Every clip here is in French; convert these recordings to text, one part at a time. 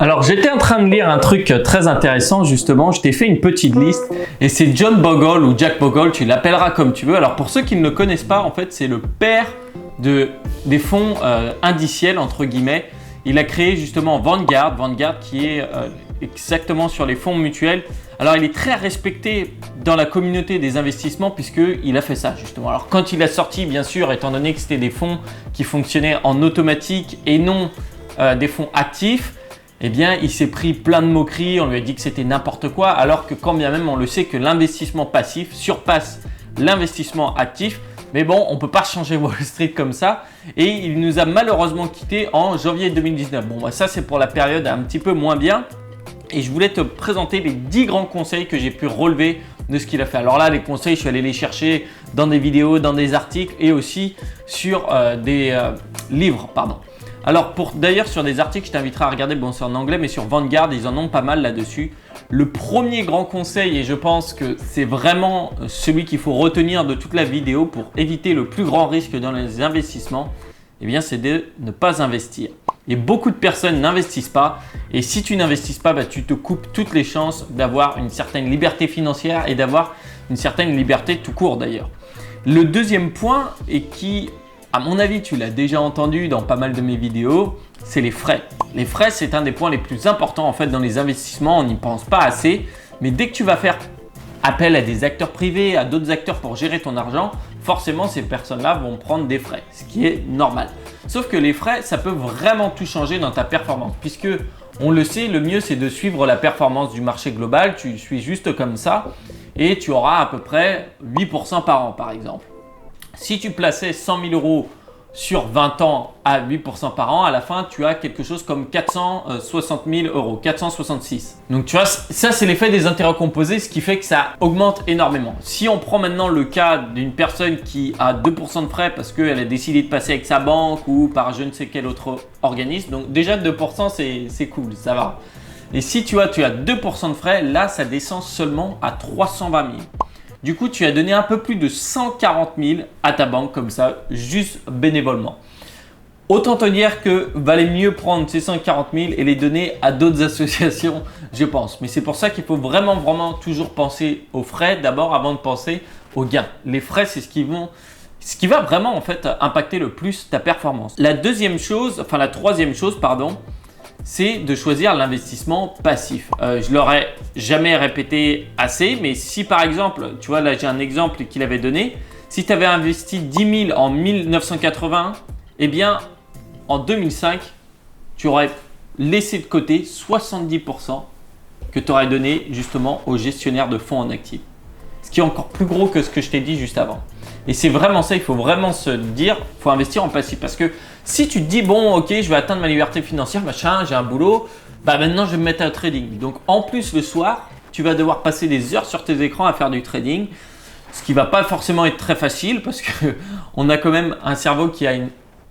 Alors j'étais en train de lire un truc très intéressant justement, je t'ai fait une petite liste et c'est John Bogle ou Jack Bogle, tu l'appelleras comme tu veux. Alors pour ceux qui ne le connaissent pas, en fait c'est le père des fonds indiciels entre guillemets. Il a créé justement Vanguard qui est exactement sur les fonds mutuels. Alors il est très respecté dans la communauté des investissements puisqu'il a fait ça justement. Alors quand il a sorti, bien sûr, étant donné que c'était des fonds qui fonctionnaient en automatique et non des fonds actifs, eh bien il s'est pris plein de moqueries, on lui a dit que c'était n'importe quoi, alors que quand bien même on le sait que l'investissement passif surpasse l'investissement actif. Mais bon, on ne peut pas changer Wall Street comme ça et il nous a malheureusement quittés en janvier 2019. Bon, bah ça c'est pour la période un petit peu moins bien. Et je voulais te présenter les 10 grands conseils que j'ai pu relever de ce qu'il a fait. Alors là, les conseils, je suis allé les chercher dans des vidéos, dans des articles et aussi sur des livres. Alors d'ailleurs, sur des articles, je t'inviterai à regarder, bon c'est en anglais, mais sur Vanguard, ils en ont pas mal là-dessus. Le premier grand conseil, et je pense que c'est vraiment celui qu'il faut retenir de toute la vidéo pour éviter le plus grand risque dans les investissements, eh bien c'est de ne pas investir. Et beaucoup de personnes n'investissent pas. Et si tu n'investis pas, bah, tu te coupes toutes les chances d'avoir une certaine liberté financière et d'avoir une certaine liberté tout court d'ailleurs. Le deuxième point, et qui, à mon avis, tu l'as déjà entendu dans pas mal de mes vidéos, c'est les frais. Les frais, c'est un des points les plus importants en fait dans les investissements. On n'y pense pas assez. Mais dès que tu vas faire appel à des acteurs privés, à d'autres acteurs pour gérer ton argent, forcément ces personnes-là vont prendre des frais, ce qui est normal. Sauf que les frais, ça peut vraiment tout changer dans ta performance puisque on le sait, le mieux c'est de suivre la performance du marché global. Tu suis juste comme ça et tu auras à peu près 8% par an par exemple. Si tu plaçais 100 000 euros sur 20 ans à 8% par an, à la fin, tu as quelque chose comme 460 000 euros, 466. Donc tu vois, ça c'est l'effet des intérêts composés, ce qui fait que ça augmente énormément. Si on prend maintenant le cas d'une personne qui a 2% de frais parce qu'elle a décidé de passer avec sa banque ou par je ne sais quel autre organisme, donc déjà 2% c'est cool, ça va. Et si tu as 2% de frais, là ça descend seulement à 320 000. Du coup, tu as donné un peu plus de 140 000 à ta banque comme ça, juste bénévolement. Autant te dire que valait mieux prendre ces 140 000 et les donner à d'autres associations, je pense. Mais c'est pour ça qu'il faut vraiment toujours penser aux frais d'abord avant de penser aux gains. Les frais, c'est ce qui va vraiment en fait impacter le plus ta performance. La troisième chose, c'est de choisir l'investissement passif. Je l'aurais jamais répété assez, mais si par exemple, tu vois là j'ai un exemple qu'il avait donné, si tu avais investi 10 000 en 1980, eh bien en 2005, tu aurais laissé de côté 70% que tu aurais donné justement aux gestionnaires de fonds en actifs. Ce qui est encore plus gros que ce que je t'ai dit juste avant. Et c'est vraiment ça, il faut vraiment se dire, il faut investir en passif. Parce que si tu te dis, bon, ok, je vais atteindre ma liberté financière, machin, j'ai un boulot, bah maintenant je vais me mettre à trading. Donc en plus, le soir, tu vas devoir passer des heures sur tes écrans à faire du trading, ce qui ne va pas forcément être très facile parce qu'on a quand même un cerveau qui a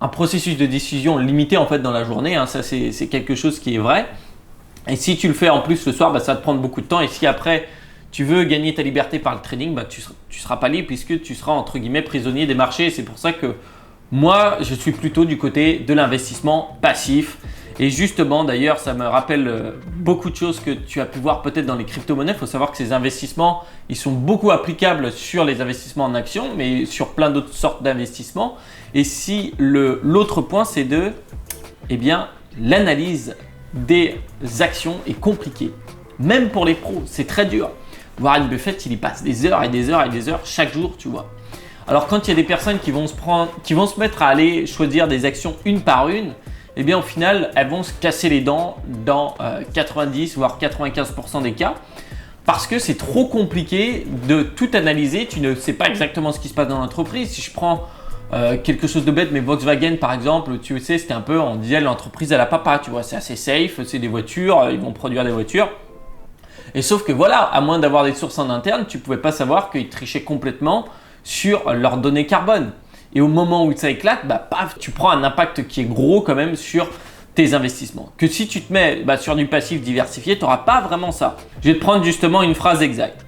un processus de décision limité en fait dans la journée. Hein, ça, c'est quelque chose qui est vrai. Et si tu le fais en plus le soir, bah, ça va te prendre beaucoup de temps. Et si après, tu veux gagner ta liberté par le trading, bah, tu seras pas libre puisque tu seras entre guillemets prisonnier des marchés. C'est pour ça que moi, je suis plutôt du côté de l'investissement passif. Et justement, d'ailleurs, ça me rappelle beaucoup de choses que tu as pu voir peut-être dans les crypto-monnaies. Il faut savoir que ces investissements, ils sont beaucoup applicables sur les investissements en actions, mais sur plein d'autres sortes d'investissements. Et si l'autre point, c'est l'analyse des actions est compliquée. Même pour les pros, c'est très dur. Warren Buffett, il y passe des heures et des heures et des heures chaque jour, tu vois. Alors quand il y a des personnes qui vont se mettre à aller choisir des actions une par une, eh bien au final, elles vont se casser les dents dans 90 voire 95% des cas parce que c'est trop compliqué de tout analyser. Tu ne sais pas exactement ce qui se passe dans l'entreprise. Si je prends quelque chose de bête, mais Volkswagen par exemple, tu sais, c'était un peu, on disait l'entreprise à la papa, tu vois, c'est assez safe, c'est des voitures, ils vont produire des voitures. Et sauf que voilà, à moins d'avoir des sources en interne, tu ne pouvais pas savoir qu'ils trichaient complètement sur leurs données carbone. Et au moment où ça éclate, bah, paf, tu prends un impact qui est gros quand même sur tes investissements. Que si tu te mets sur du passif diversifié, tu n'auras pas vraiment ça. Je vais te prendre justement une phrase exacte.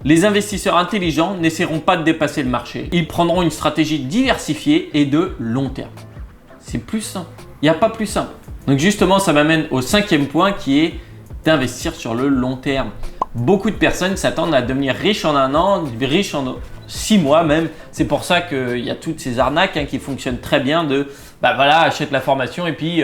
Les investisseurs intelligents n'essaieront pas de dépasser le marché. Ils prendront une stratégie diversifiée et de long terme. C'est plus simple. Il n'y a pas plus simple. Donc justement, ça m'amène au 5e point qui est d'investir sur le long terme. Beaucoup de personnes s'attendent à devenir riches en 1 an, riches en 6 mois même. C'est pour ça qu'il y a toutes ces arnaques qui fonctionnent très bien de voilà, achète la formation et puis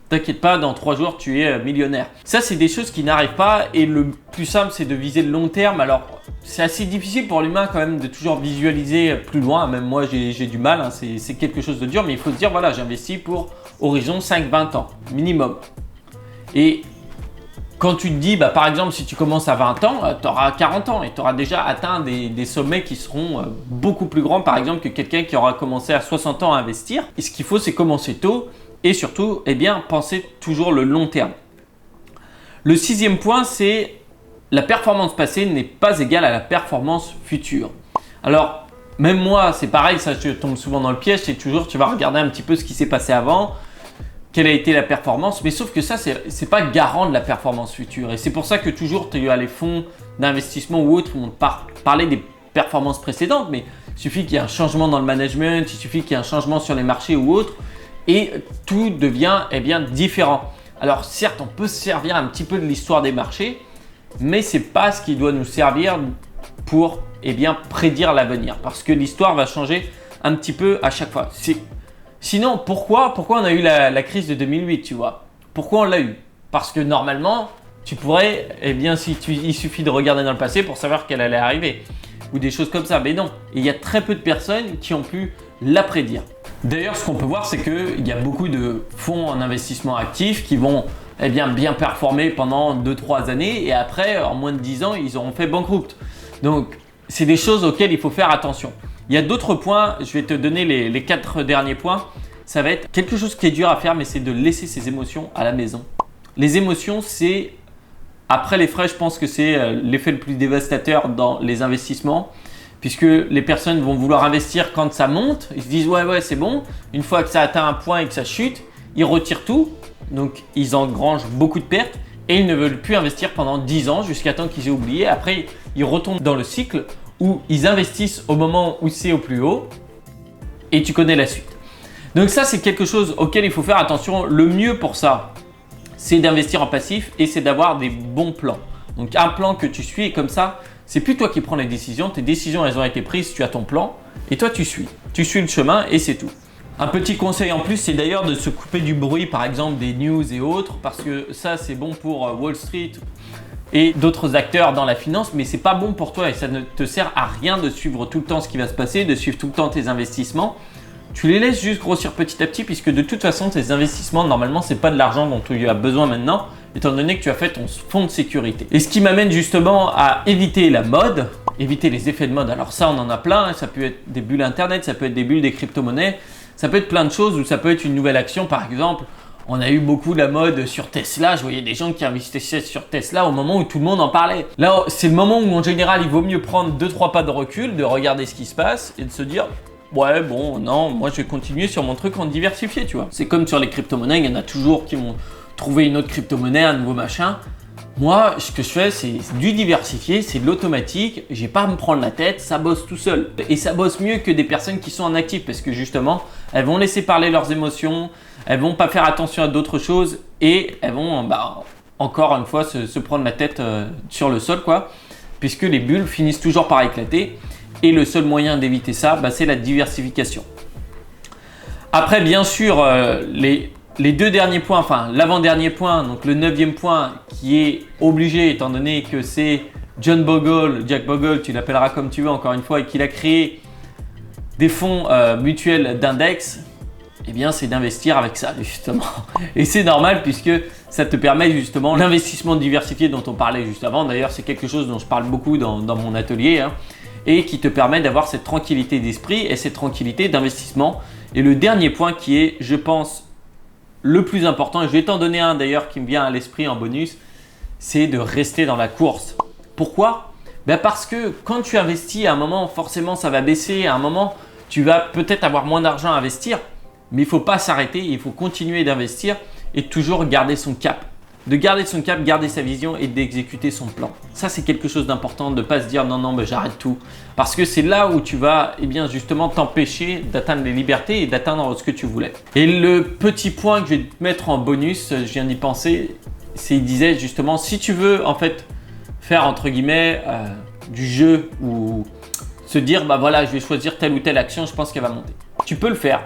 t'inquiète pas, dans 3 jours tu es millionnaire. Ça, c'est des choses qui n'arrivent pas et le plus simple, c'est de viser le long terme. Alors, c'est assez difficile pour l'humain quand même de toujours visualiser plus loin. Même moi, j'ai du mal, c'est quelque chose de dur, mais il faut se dire, voilà, j'investis pour horizon 5-20 ans minimum. Et quand tu te dis, par exemple, si tu commences à 20 ans, tu auras 40 ans et tu auras déjà atteint des sommets qui seront beaucoup plus grands, par exemple, que quelqu'un qui aura commencé à 60 ans à investir. Et ce qu'il faut, c'est commencer tôt et surtout, penser toujours le long terme. Le 6e point, c'est la performance passée n'est pas égale à la performance future. Alors, même moi, c'est pareil, ça, je tombe souvent dans le piège, c'est toujours, tu vas regarder un petit peu ce qui s'est passé avant, quelle a été la performance, mais sauf que ça, c'est pas garant de la performance future. Et c'est pour ça que toujours, tu as les fonds d'investissement ou autres vont parler des performances précédentes, mais il suffit qu'il y ait un changement dans le management, il suffit qu'il y ait un changement sur les marchés ou autres, et tout devient différent. Alors certes, on peut se servir un petit peu de l'histoire des marchés, mais ce n'est pas ce qui doit nous servir pour prédire l'avenir, parce que l'histoire va changer un petit peu à chaque fois. Sinon, pourquoi on a eu la crise de 2008, tu vois? Pourquoi on l'a eu? Parce que normalement, tu pourrais, il suffit de regarder dans le passé pour savoir qu'elle allait arriver, ou des choses comme ça, mais non. Et il y a très peu de personnes qui ont pu la prédire. D'ailleurs, ce qu'on peut voir, c'est qu'il y a beaucoup de fonds en investissement actif qui vont bien performer pendant 2-3 années et après, en moins de 10 ans, ils auront fait banqueroute. Donc, c'est des choses auxquelles il faut faire attention. Il y a d'autres points, je vais te donner les 4 derniers points. Ça va être quelque chose qui est dur à faire, mais c'est de laisser ses émotions à la maison. Les émotions, c'est, après les frais, je pense que c'est l'effet le plus dévastateur dans les investissements. Puisque les personnes vont vouloir investir quand ça monte, ils se disent ouais c'est bon. Une fois que ça atteint un point et que ça chute, ils retirent tout, donc ils engrangent beaucoup de pertes et ils ne veulent plus investir pendant 10 ans jusqu'à temps qu'ils aient oublié. Après, ils retombent dans le cycle où ils investissent au moment où c'est au plus haut et tu connais la suite. Donc ça, c'est quelque chose auquel il faut faire attention. Le mieux pour ça, c'est d'investir en passif et c'est d'avoir des bons plans. Donc un plan que tu suis et comme ça, c'est plus toi qui prends les décisions, tes décisions elles ont été prises, tu as ton plan et toi tu suis le chemin et c'est tout. Un petit conseil en plus, c'est d'ailleurs de se couper du bruit, par exemple des news et autres, parce que ça c'est bon pour Wall Street et d'autres acteurs dans la finance, mais c'est pas bon pour toi et ça ne te sert à rien de suivre tout le temps ce qui va se passer, de suivre tout le temps tes investissements. Tu les laisses juste grossir petit à petit puisque de toute façon tes investissements normalement c'est pas de l'argent dont tu as besoin maintenant, étant donné que tu as fait ton fonds de sécurité. Et ce qui m'amène justement à éviter la mode, éviter les effets de mode. Alors ça, on en a plein, ça peut être des bulles internet, ça peut être des bulles des crypto-monnaies, ça peut être plein de choses ou ça peut être une nouvelle action. Par exemple, on a eu beaucoup la mode sur Tesla, je voyais des gens qui investissaient sur Tesla au moment où tout le monde en parlait. Là, c'est le moment où en général, il vaut mieux prendre 2-3 pas de recul, de regarder ce qui se passe et de se dire ouais, bon, non, moi je vais continuer sur mon truc en diversifié, tu vois. C'est comme sur les crypto-monnaies, il y en a toujours qui vont trouver une autre crypto-monnaie, un nouveau machin. Moi, ce que je fais, c'est du diversifié, c'est de l'automatique. J'ai pas à me prendre la tête, ça bosse tout seul. Et ça bosse mieux que des personnes qui sont en actif parce que justement, elles vont laisser parler leurs émotions, elles vont pas faire attention à d'autres choses et elles vont, encore une fois, se prendre la tête sur le sol, quoi. Puisque les bulles finissent toujours par éclater. Et le seul moyen d'éviter ça, c'est la diversification. Après, bien sûr, les 2 derniers points, enfin l'avant-dernier point, donc le 9e point qui est obligé étant donné que c'est Jack Bogle, tu l'appelleras comme tu veux encore une fois, et qu'il a créé des fonds mutuels d'index, c'est d'investir avec ça justement. Et c'est normal puisque ça te permet justement l'investissement diversifié dont on parlait juste avant. D'ailleurs, c'est quelque chose dont je parle beaucoup dans mon atelier et qui te permet d'avoir cette tranquillité d'esprit et cette tranquillité d'investissement. Et le dernier point qui est, je pense, le plus important, et je vais t'en donner un d'ailleurs qui me vient à l'esprit en bonus, c'est de rester dans la course. Pourquoi? Parce que quand tu investis, à un moment, forcément, ça va baisser. À un moment, tu vas peut-être avoir moins d'argent à investir, mais il ne faut pas s'arrêter. Il faut continuer d'investir et toujours garder son cap. de garder son cap, garder sa vision et d'exécuter son plan. Ça, c'est quelque chose d'important, de ne pas se dire non, ben, j'arrête tout. Parce que c'est là où tu vas justement t'empêcher d'atteindre les libertés et d'atteindre ce que tu voulais. Et le petit point que je vais te mettre en bonus, je viens d'y penser, c'est il disait justement si tu veux en fait faire entre guillemets du jeu ou se dire bah voilà, je vais choisir telle ou telle action, je pense qu'elle va monter. Tu peux le faire.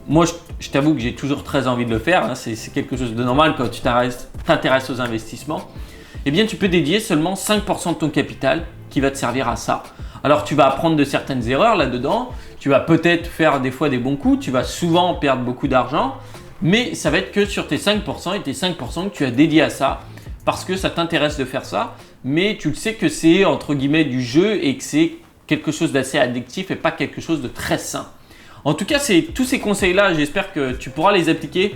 Moi, je t'avoue que j'ai toujours très envie de le faire. Hein. C'est quelque chose de normal quand tu t'intéresses aux investissements. Eh bien, tu peux dédier seulement 5% de ton capital qui va te servir à ça. Alors, tu vas apprendre de certaines erreurs là-dedans. Tu vas peut-être faire des fois des bons coups. Tu vas souvent perdre beaucoup d'argent. Mais ça va être que sur tes 5% et tes 5% que tu as dédié à ça parce que ça t'intéresse de faire ça. Mais tu le sais que c'est entre guillemets du jeu et que c'est quelque chose d'assez addictif et pas quelque chose de très sain. En tout cas, c'est tous ces conseils-là, j'espère que tu pourras les appliquer.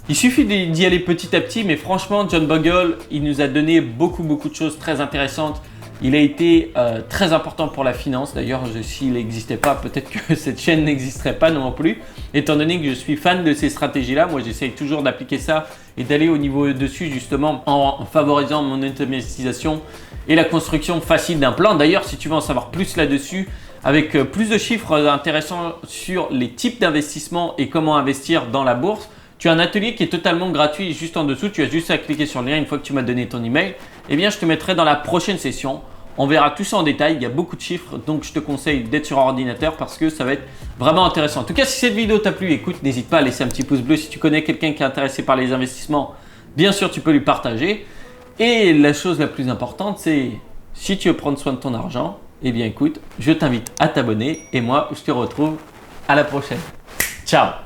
Il suffit d'y aller petit à petit, mais franchement, John Bogle, il nous a donné beaucoup de choses très intéressantes. Il a été très important pour la finance. D'ailleurs, s'il n'existait pas, peut-être que cette chaîne n'existerait pas non plus. Étant donné que je suis fan de ces stratégies-là, moi j'essaye toujours d'appliquer ça et d'aller au niveau dessus justement en favorisant mon automatisation et la construction facile d'un plan. D'ailleurs, si tu veux en savoir plus là-dessus, avec plus de chiffres intéressants sur les types d'investissements et comment investir dans la bourse, tu as un atelier qui est totalement gratuit juste en dessous. Tu as juste à cliquer sur le lien une fois que tu m'as donné ton email. Eh bien, je te mettrai dans la prochaine session. On verra tout ça en détail. Il y a beaucoup de chiffres, donc je te conseille d'être sur ordinateur parce que ça va être vraiment intéressant. En tout cas, si cette vidéo t'a plu, écoute, n'hésite pas à laisser un petit pouce bleu. Si tu connais quelqu'un qui est intéressé par les investissements, bien sûr, tu peux lui partager. Et la chose la plus importante, c'est si tu veux prendre soin de ton argent, eh bien écoute, je t'invite à t'abonner et moi, je te retrouve à la prochaine. Ciao!